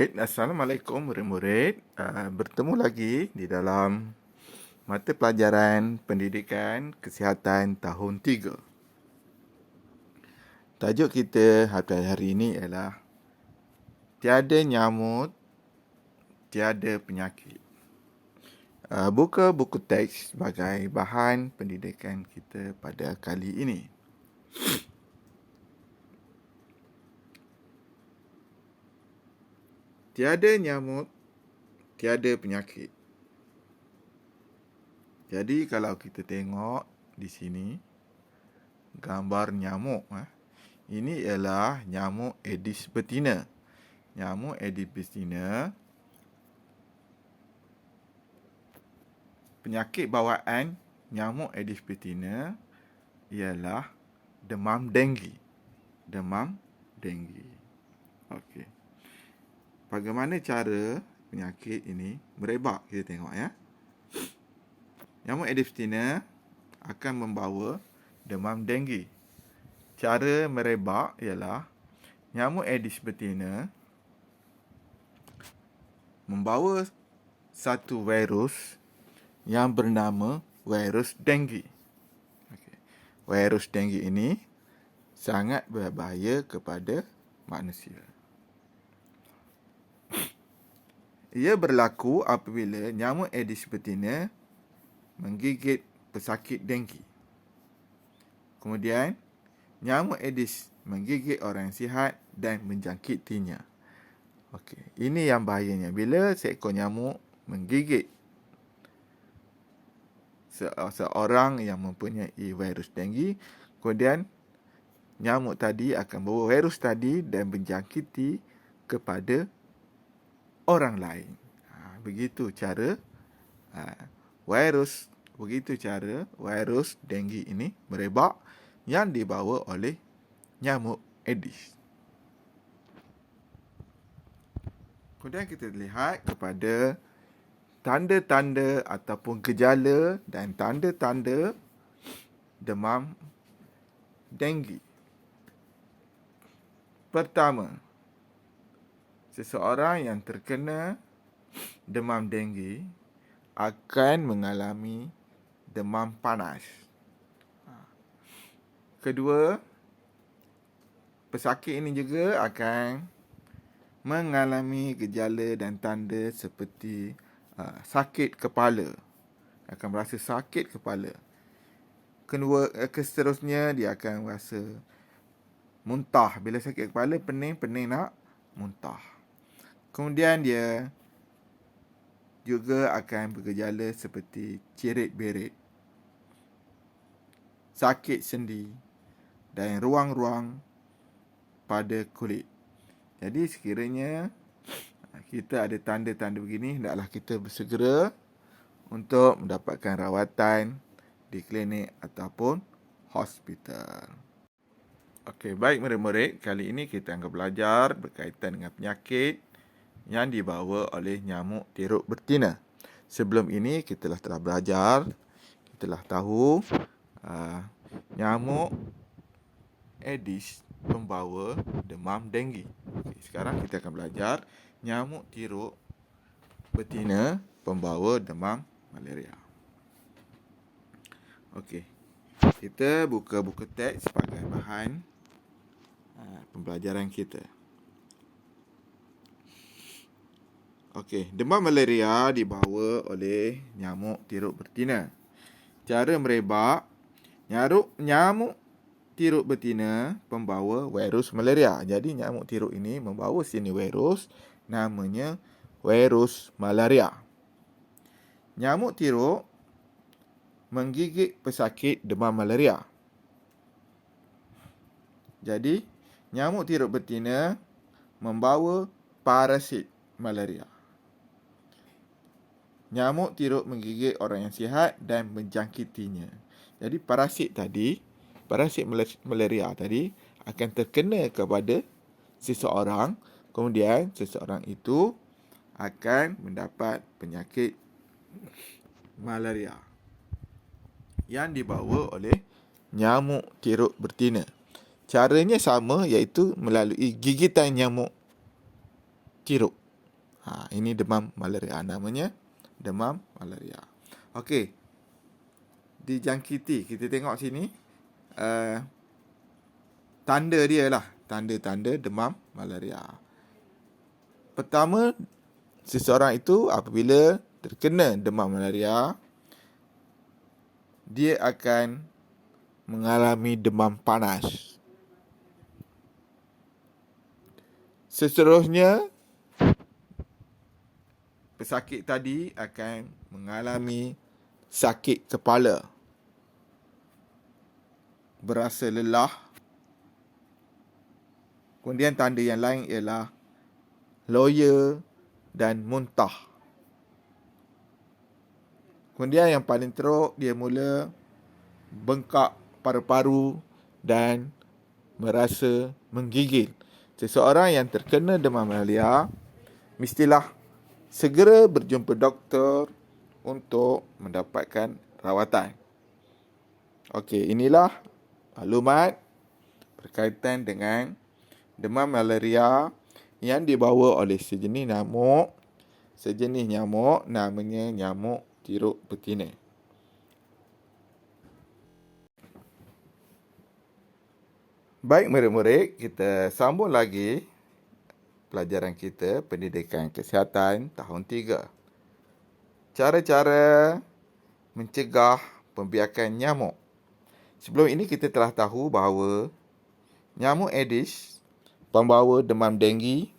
Baik, Assalamualaikum murid-murid. Bertemu lagi di dalam mata pelajaran Pendidikan Kesihatan tahun 3. Tajuk kita hari ini ialah Tiada nyamuk, tiada penyakit. Buka buku teks sebagai bahan pendidikan kita pada kali ini. Tiada nyamuk, tiada penyakit. Jadi kalau kita tengok di sini gambar nyamuk, ini ialah nyamuk Aedes betina. Nyamuk Aedes betina, penyakit bawaan nyamuk Aedes betina ialah demam denggi. Demam denggi. Okey. Bagaimana cara penyakit ini merebak? Kita tengok ya. Nyamuk Aedes betina akan membawa demam denggi. Cara merebak ialah nyamuk Aedes betina membawa satu virus yang bernama virus denggi. Okay. Virus denggi ini sangat berbahaya kepada manusia. Ia berlaku apabila nyamuk Aedes betina menggigit pesakit denggi. Kemudian, nyamuk Aedes menggigit orang sihat dan menjangkitinya. Okey, ini yang bahayanya. Bila seekor nyamuk menggigit seorang yang mempunyai virus denggi, kemudian nyamuk tadi akan bawa virus tadi dan menjangkiti kepada orang lain. Begitu cara virus denggi ini merebak yang dibawa oleh nyamuk Aedes. Kemudian kita lihat kepada tanda-tanda ataupun gejala dan tanda-tanda demam denggi. Pertama, seseorang yang terkena demam denggi akan mengalami demam panas. Kedua, pesakit ini juga akan mengalami gejala dan tanda seperti sakit kepala. Akan merasa sakit kepala. Seterusnya dia akan rasa muntah. Bila sakit kepala, pening nak muntah. Kemudian dia juga akan bergejala seperti cerit-berit, sakit sendi dan ruang-ruang pada kulit. Jadi sekiranya kita ada tanda-tanda begini, hendaklah kita bersegera untuk mendapatkan rawatan di klinik ataupun hospital. Okey, baik murid-murid, kali ini kita akan belajar berkaitan dengan penyakit yang dibawa oleh nyamuk teruk betina. Sebelum ini kita telah belajar, kita telah tahu nyamuk Aedes pembawa demam denggi. Okay, sekarang kita akan belajar nyamuk teruk betina pembawa demam malaria. Okey. Kita buka buku teks sebagai bahan pembelajaran kita. Okey, demam malaria dibawa oleh nyamuk teruk betina. Cara merebak, nyamuk teruk betina pembawa virus malaria. Jadi nyamuk teruk ini membawa sini virus namanya virus malaria. Nyamuk teruk menggigit pesakit demam malaria. Jadi nyamuk teruk betina membawa parasit malaria. Nyamuk teruk menggigit orang yang sihat dan menjangkitinya. Jadi parasit malaria tadi akan terkena kepada seseorang, kemudian seseorang itu akan mendapat penyakit malaria yang dibawa oleh nyamuk teruk betina. Caranya sama, iaitu melalui gigitan nyamuk teruk. Ini demam malaria. Namanya demam malaria. Okey. Dijangkiti. Kita tengok sini. Tanda dia lah. Tanda-tanda demam malaria. Pertama, seseorang itu apabila terkena demam malaria, dia akan mengalami demam panas. Seterusnya, pesakit tadi akan mengalami sakit kepala, berasa lelah. Kemudian tanda yang lain ialah loya dan muntah. Kemudian yang paling teruk, dia mula bengkak paru-paru dan merasa menggigil. Seseorang yang terkena demam malaria mestilah segera berjumpa doktor untuk mendapatkan rawatan. Okey, inilah maklumat berkaitan dengan demam malaria yang dibawa oleh sejenis nyamuk. Sejenis nyamuk namanya nyamuk tiruk betina. Baik murid-murid, kita sambung lagi pelajaran kita pendidikan kesihatan tahun 3. Cara-cara mencegah pembiakan nyamuk. Sebelum ini kita telah tahu bahawa nyamuk Aedes pembawa demam denggi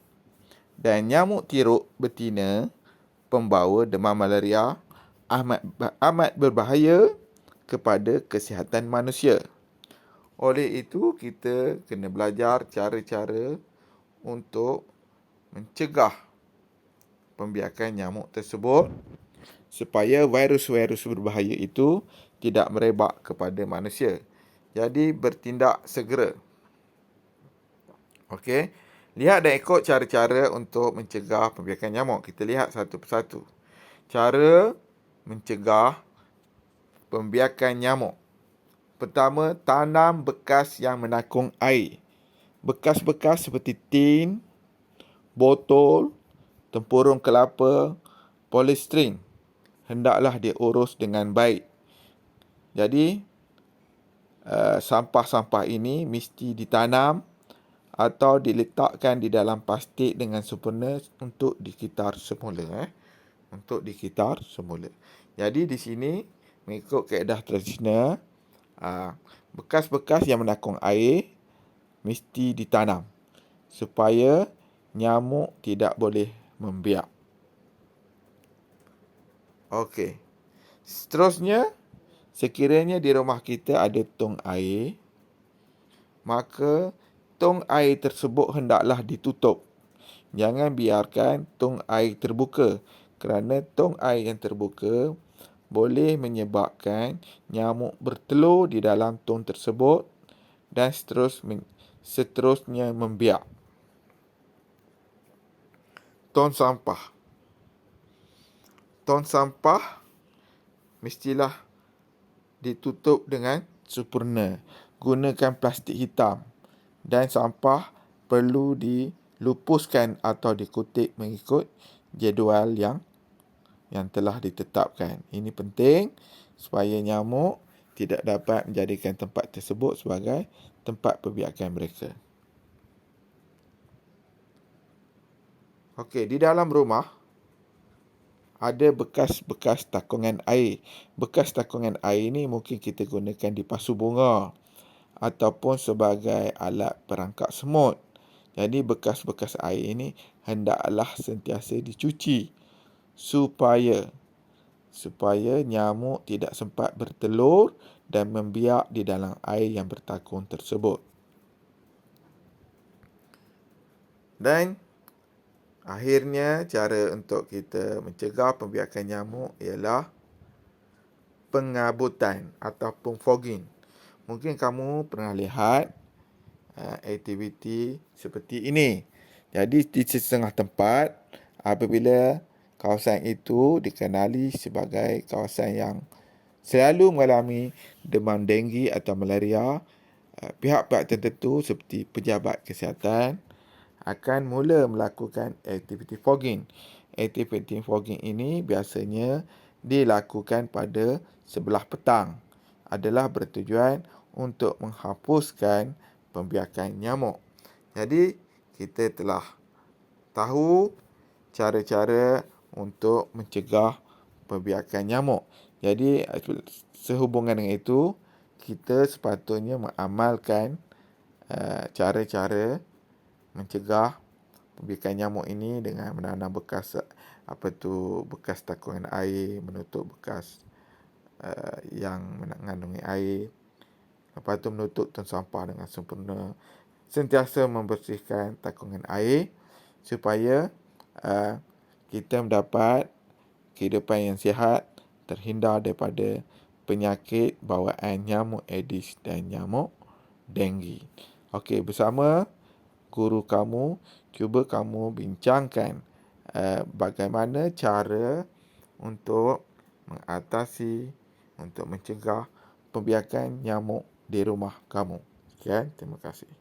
dan nyamuk tiruk betina pembawa demam malaria amat berbahaya kepada kesihatan manusia. Oleh itu, kita kena belajar cara-cara untuk mencegah pembiakan nyamuk tersebut supaya virus-virus berbahaya itu tidak merebak kepada manusia. Jadi, bertindak segera. Okey. Lihat dan ikut cara-cara untuk mencegah pembiakan nyamuk. Kita lihat satu persatu. Cara mencegah pembiakan nyamuk. Pertama, tanam bekas yang menakung air. Bekas-bekas seperti tin, botol, tempurung kelapa, polistrin hendaklah diurus dengan baik. Jadi, sampah-sampah ini mesti ditanam atau diletakkan di dalam plastik dengan sempurna untuk dikitar semula. Untuk dikitar semula. Jadi di sini mengikut kaedah tradisional, bekas-bekas yang menakung air mesti ditanam supaya nyamuk tidak boleh membiak. Okey. Seterusnya, sekiranya di rumah kita ada tong air, maka tong air tersebut hendaklah ditutup. Jangan biarkan tong air terbuka, kerana tong air yang terbuka boleh menyebabkan nyamuk bertelur di dalam tong tersebut dan seterusnya membiak. Tong sampah. Tong sampah mestilah ditutup dengan sempurna. Gunakan plastik hitam dan sampah perlu dilupuskan atau dikutip mengikut jadual yang telah ditetapkan. Ini penting supaya nyamuk tidak dapat menjadikan tempat tersebut sebagai tempat perbiakan mereka. Okey, di dalam rumah ada bekas-bekas takungan air. Bekas takungan air ini mungkin kita gunakan di pasu bunga ataupun sebagai alat perangkap semut. Jadi bekas-bekas air ini hendaklah sentiasa dicuci supaya nyamuk tidak sempat bertelur dan membiak di dalam air yang bertakung tersebut. Dan akhirnya, cara untuk kita mencegah pembiakan nyamuk ialah pengabutan ataupun fogging. Mungkin kamu pernah lihat aktiviti seperti ini. Jadi, di setengah tempat, apabila kawasan itu dikenali sebagai kawasan yang selalu mengalami demam denggi atau malaria, pihak-pihak tertentu seperti pejabat kesihatan akan mula melakukan aktiviti fogging. Aktiviti fogging ini biasanya dilakukan pada sebelah petang. Adalah bertujuan untuk menghapuskan pembiakan nyamuk. Jadi, kita telah tahu cara-cara untuk mencegah pembiakan nyamuk. Jadi, sehubungan dengan itu, kita sepatutnya mengamalkan cara-cara mencegah pembiakan nyamuk ini dengan menanam bekas bekas takungan air, menutup bekas yang mengandungi air. Lepas tu menutup tong sampah dengan sempurna. Sentiasa membersihkan takungan air supaya kita mendapat kehidupan yang sihat, terhindar daripada penyakit bawaan nyamuk Aedes dan nyamuk denggi. Okey, bersama guru kamu, cuba kamu bincangkan bagaimana cara untuk mengatasi, untuk mencegah pembiakan nyamuk di rumah kamu. Sekian, terima kasih.